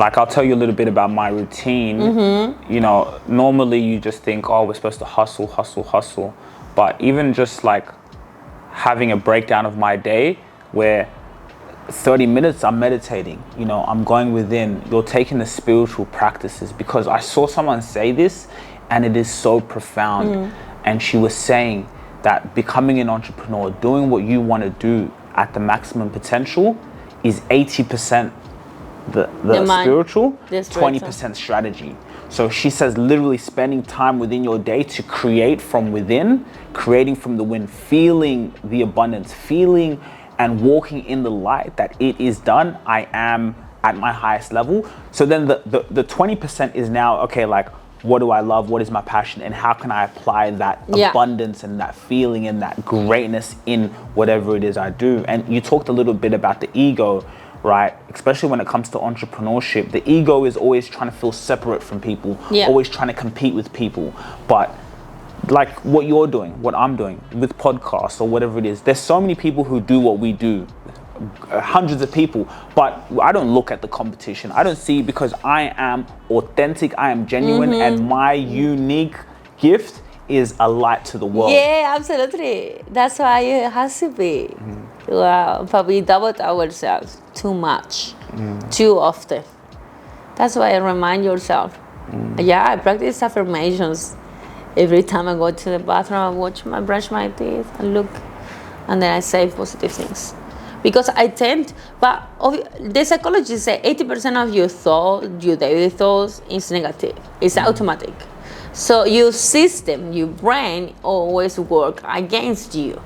like, I'll tell you a little bit about my routine. You know, normally you just think, oh, we're supposed to hustle, hustle, hustle. But even just like having a breakdown of my day where 30 minutes I'm meditating, you know, I'm going within, you're taking the spiritual practices, because I saw someone say this and it is so profound. And she was saying that becoming an entrepreneur, doing what you want to do at the maximum potential, is 80% the spiritual, 20% strategy. So she says literally spending time within your day to create from within, creating from the wind, feeling the abundance, feeling and walking in the light that it is done. I am at my highest level. So then the 20% is now, okay, like, what do I love? What is my passion? And how can I apply that abundance and that feeling and that greatness in whatever it is I do? And you talked a little bit about the ego, right? Especially when it comes to entrepreneurship, the ego is always trying to feel separate from people, always trying to compete with people. But like what you're doing, what I'm doing with podcasts or whatever it is, there's so many people who do what we do, hundreds of people, but I don't look at the competition. I don't see, because I am authentic, I am genuine, and my unique gift is a light to the world. Yeah, absolutely. That's why it has to be. Wow, but we doubt ourselves too much, too often. That's why I remind yourself. Yeah, I practice affirmations every time I go to the bathroom. I brush my teeth, and look, and then I say positive things. Because I tend, but the psychologists say 80% of your thought, your daily thoughts, is negative. It's automatic. So your system, your brain, always work against you.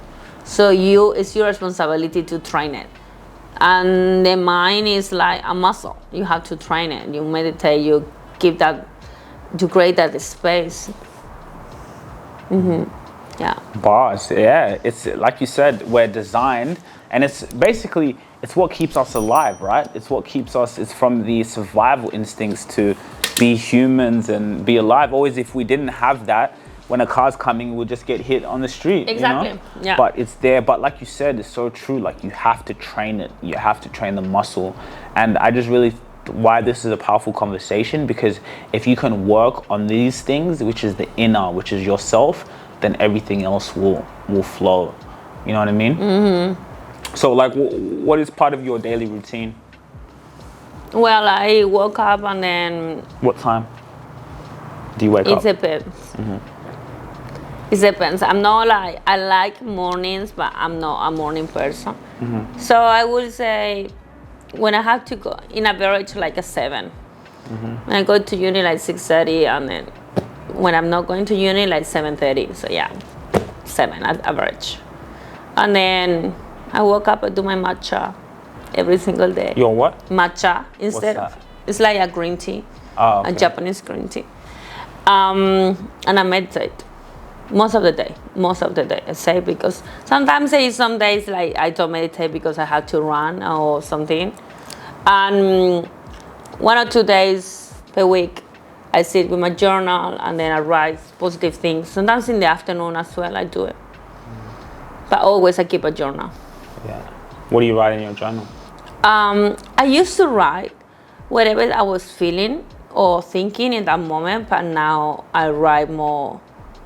So it's your responsibility to train it. And the mind is like a muscle. You have to train it. You meditate. You keep that, to create that space. Yeah. Bars, yeah. It's like you said, we're designed, and it's basically, it's what keeps us alive, right? It's what keeps us, it's from the survival instincts to be humans and be alive. Always, if we didn't have that, when a car's coming, we'll just get hit on the street. Exactly. You know? Yeah. But it's there. But like you said, it's so true. Like, you have to train it. You have to train the muscle. And I just really, why this is a powerful conversation, because if you can work on these things, which is the inner, which is yourself, then everything else will flow. You know what I mean? So like, what is part of your daily routine? Well, I woke up and then... What time do you wake up? It depends. It depends. I'm not like, I like mornings, but I'm not a morning person. So I would say, when I have to go, in average, like a 7. When I go to uni, like 6:30, and then when I'm not going to uni, like 7:30. So yeah, 7 at average. And then I woke up and do my matcha every single day. Your what? Matcha instead of, it's like a green tea, okay. A Japanese green tea. And I meditate most of the day, I say, because sometimes some days like I don't meditate because I have to run or something. And 1 or 2 days per week, I sit with my journal and then I write positive things. Sometimes in the afternoon as well, I do it. But always I keep a journal. Yeah. What do you write in your journal? I used to write whatever I was feeling or thinking in that moment, but now I write more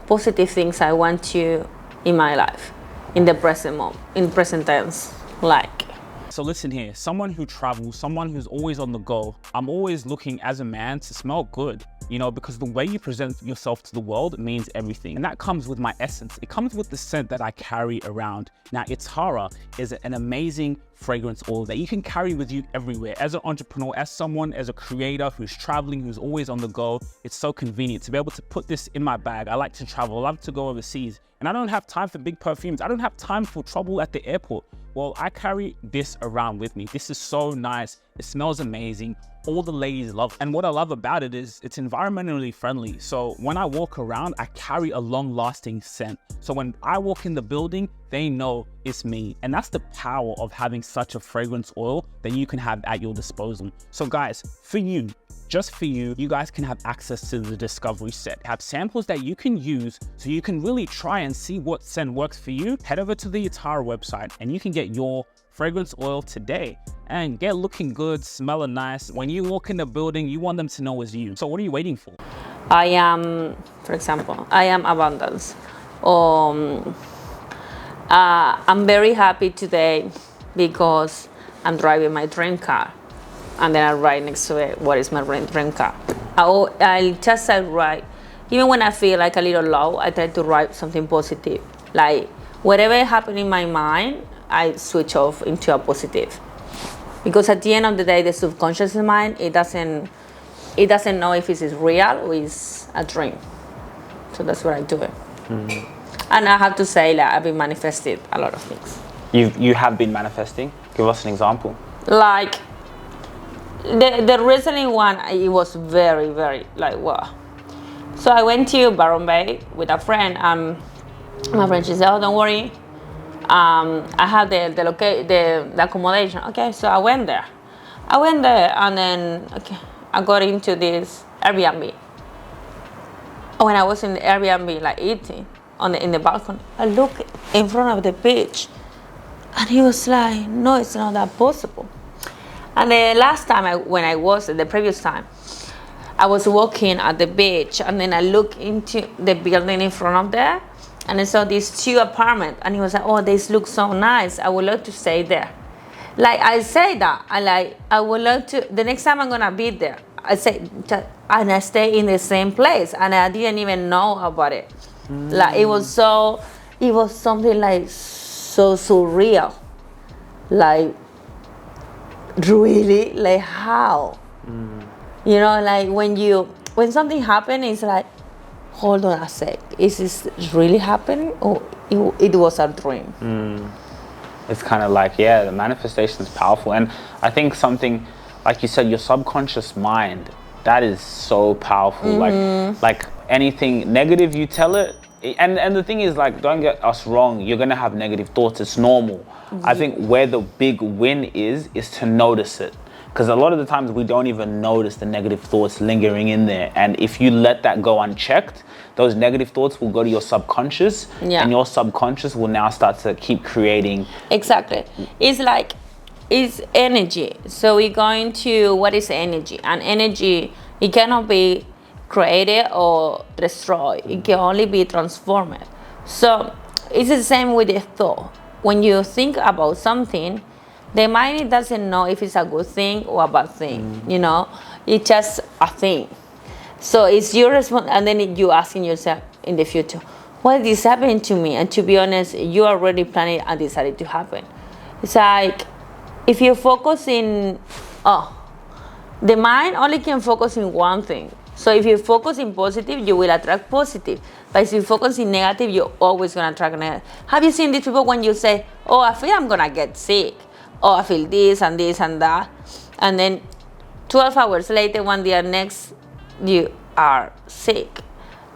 positive things I want to in my life, in the present moment, in present tense, like. So listen here, someone who travels, someone who's always on the go, I'm always looking as a man to smell good, you know, because the way you present yourself to the world means everything. And that comes with my essence. It comes with the scent that I carry around. Now, Itara is an amazing fragrance oil that you can carry with you everywhere. As an entrepreneur, as a creator who's traveling, who's always on the go, it's so convenient to be able to put this in my bag. I like to travel, I love to go overseas, and I don't have time for big perfumes. I don't have time for trouble at the airport. Well, I carry this around with me. This is so nice. It smells amazing. All the ladies love it. And what I love about it is it's environmentally friendly. So when I walk around, I carry a long-lasting scent. So when I walk in the building, they know it's me. And that's the power of having such a fragrance oil that you can have at your disposal. So guys, for you, just for you, you guys can have access to the discovery set, have samples that you can use so you can really try and see what scent works for you. Head over to the Itara website and you can get your fragrance oil today and get looking good, smelling nice. When you walk in the building, you want them to know it's you. So what are you waiting for? I am, for example, I am abundance. I'm very happy today because I'm driving my dream car, and then I write next to it, what is my dream car? I just write, even when I feel like a little low, I try to write something positive. Like whatever happened in my mind, I switch off into a positive. Because at the end of the day, the subconscious mind, it doesn't know if it is real or it's a dream. So that's what I do it. Mm-hmm. And I have to say that I've been manifesting a lot of things. You have been manifesting? Give us an example. Like the recent one, it was very, very like wow. So I went to Baron Bay with a friend. My friend, she said, "Oh, don't worry. I have the accommodation." Okay, so I went there, and then I got into this Airbnb. When I was in the Airbnb, like eating in the balcony, I looked in front of the beach, and he was like, "No, it's not that possible." And the last time the previous time, I was walking at the beach, and then I looked into the building in front of there, and I saw these 2 apartments, and he was like, "Oh, these look so nice. I would love to stay there." Like I say that, I would love to. The next time I'm gonna be there, I say, and I stay in the same place, and I didn't even know about it. Like it was something like so surreal. Like really, like how? You know, like when something happens, it's like, hold on a sec, is this really happening or it was a dream? It's kind of like, yeah, the manifestation is powerful. And I think something, like you said, your subconscious mind, that is so powerful. Like anything negative, you tell it. And the thing is, like, don't get us wrong, you're going to have negative thoughts. It's normal. I think where the big win is to notice it. Because a lot of the times we don't even notice the negative thoughts lingering in there. And if you let that go unchecked, those negative thoughts will go to your subconscious, and your subconscious will now start to keep creating. Exactly. It's energy. So we're going to, what is energy? And energy, it cannot be created or destroyed. It can only be transformed. So it's the same with the thought. When you think about something, the mind doesn't know if it's a good thing or a bad thing. You know, it's just a thing. So it's your response, and then you asking yourself in the future, what is happening to me? And to be honest, you already planned it and decided to happen. It's like if you focus in, the mind only can focus in one thing. So if you focus in positive, you will attract positive. But if you focus in negative, you're always going to attract negative. Have you seen these people when you say, "Oh, I feel I'm going to get sick. Oh, I feel this and this and that." And then 12 hours later, when they are next, you are sick.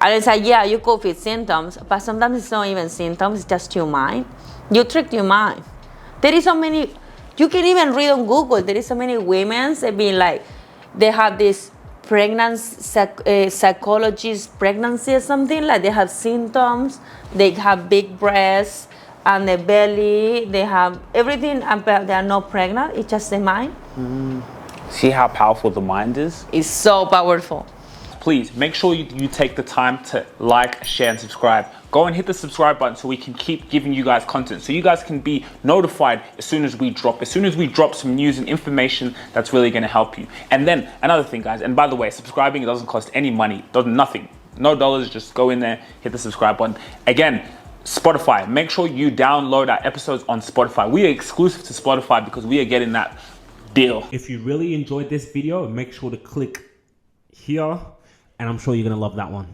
And it's like, yeah, you could feel symptoms, but sometimes it's not even symptoms, it's just your mind. You tricked your mind. There is so many, you can even read on Google, there is so many women that being like, they have this pregnancy, psychologist pregnancy or something, like they have symptoms, they have big breasts, and the belly, they have everything, but they are not pregnant, it's just the mind. See how powerful the mind is? It's so powerful. Please make sure you take the time to like, share, and subscribe. Go and hit the subscribe button so we can keep giving you guys content, so you guys can be notified as soon as we drop some news and information that's really going to help you. And then another thing, guys, and by the way, subscribing, it doesn't cost any money, nothing, no dollars, just go in there, hit the subscribe button. Again, Spotify, make sure you download our episodes on Spotify. We are exclusive to Spotify because we are getting that deal. If you really enjoyed this video, make sure to click here, and I'm sure you're gonna love that one.